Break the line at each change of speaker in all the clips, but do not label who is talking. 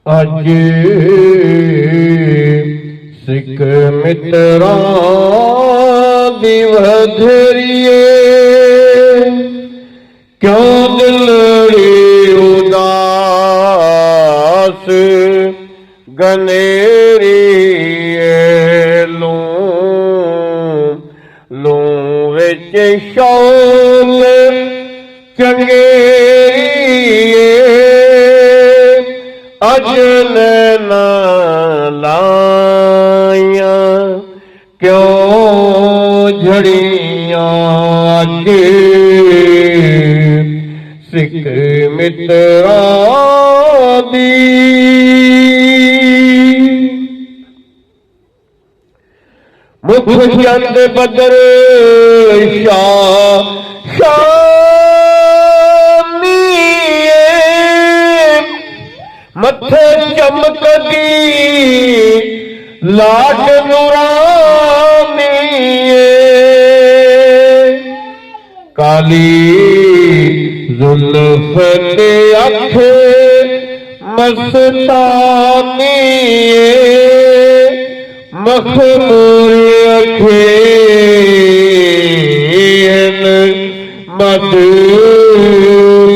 अज सिख मित्रा दी वधरिए क्यों दिलड़ी उदास गनेरिए लू विच शौक चंगेरिए अज नैना लाइया क्यों झड़ियां अगे सिख मित्रा दी मुख चंद बदर शाह मथे चमकदी लाट नूरानी काली जुल्फ ते अख मस्तानी मखमूर अखे मद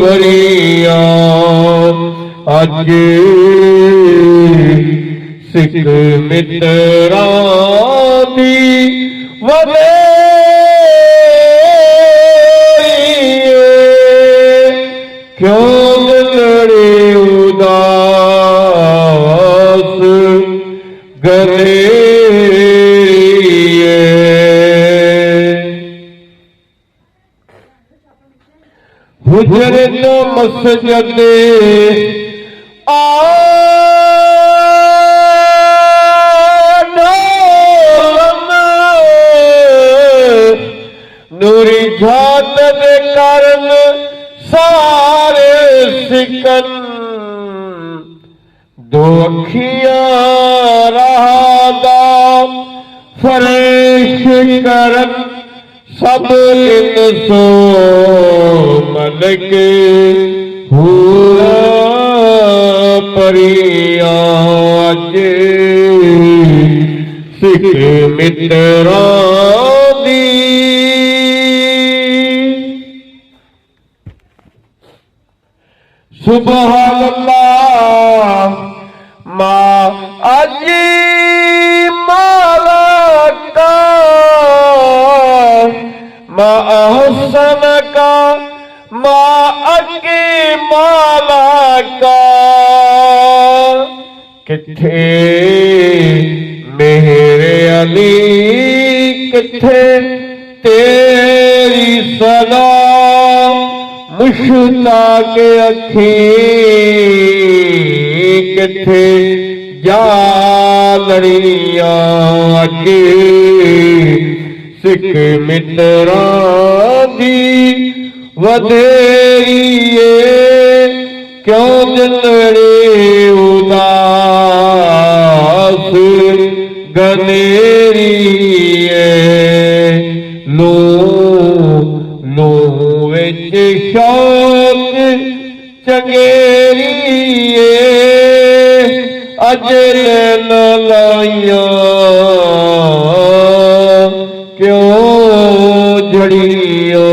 भरिया अज सिख मित्रा दी वधरिए क्यों दिलड़ी उदास गनेरिए। हुजरे तो मस्जिद नूरी जात दे कारण सारे सिकन दो अखियां रहादा फरेश करन सब सो मलक हुआ परिया अज सिख मित्रा दी सुभान अल्लाह मां अज माला का मां अहसन का मां अके माला का किथे मेरे अली किथे तेरी सदा मुश्ताक अखी किथे जालड़िया अगे सिख मित्रा दी वधरिए क्यों दिलड़ी उदास गनेरिए लो विच शौक चंगेरिए अज न लाइया क्यों झड़िया